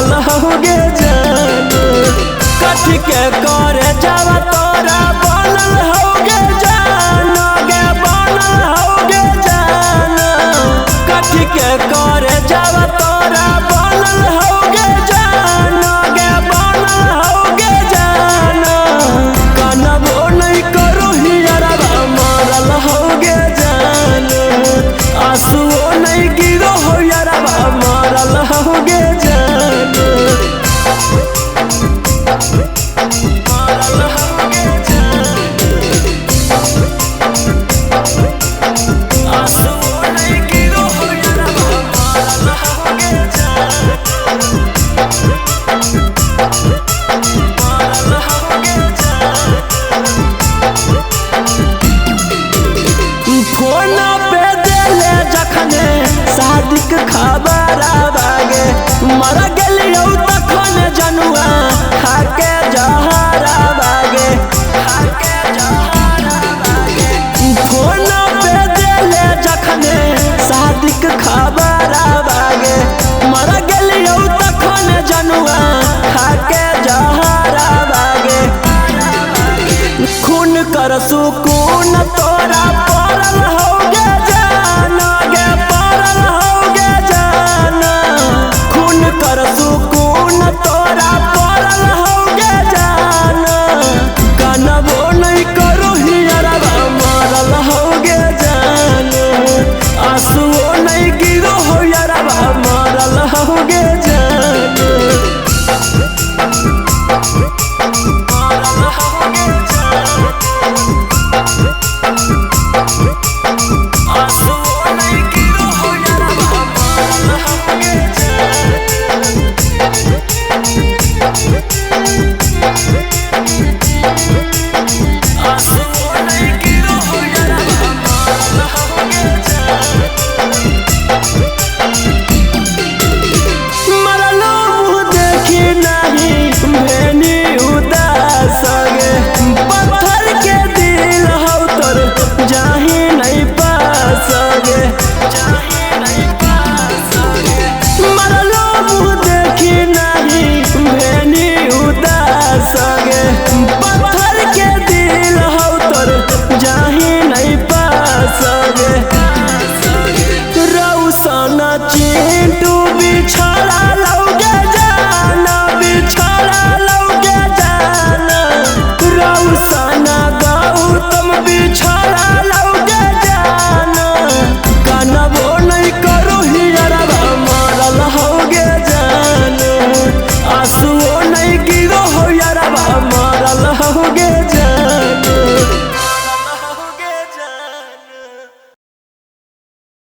मरल होगे जान कथी के करे जावा तोरा बनल होगे जान गे बनल होगे जान कथी के करे जावा तोरा बनल होगे जान गे बनल होगे जान कनबो नहीं करो हियरा मरल होगे जान आंसुओ नहीं गिरो हो यारा मरल होगे जान मरल होगे जान आंसुओ नहीं गिरो हो यारा मरल होगे जान मरल होगे जान फोन पे देले जखने शादी के खबर आगे मर गेलियो तखन जनुआ खाके जहरा बागे खाके जहरा बागे फोन पे देले जखने शादी के खबर आगे मर गेलियो तखन जनुआ खाके जहरा बागे खून कर सुकून तोरा पड़ल होगे जान गे पड़ल होगे जान खून कर सुकून तोरा पड़ल होगे जान कनबो नहीं करो हियरा मरल होगे जान आंसुओ नहीं गिरो हो यारा मरल होगे जान मरल होगे जान आंसुओ नहीं गिरो हो यारा मरल होगे जान आंसुओ नहीं गिरो हो यारा मरल होगे जान मरलो मुँह देखी नहीं भेनी उदास गे पत्थर के दिल हो तोर जाही नहीं पास गे जाही नहीं पास गे मरलो मुँह देखी नहीं भेनी उदास गे पत्थर के दिल हो तोर जाही नहीं पास गे रौसन चिंटू बिछड़ा लौगे जान बिछड़ा लौगे जान रौसन गौतम बिछड़ा लौगे जान कनबो नहीं करो हियरा मरल होगे जान आंसुओ नहीं गिरो हो यारा मरल होगे जान।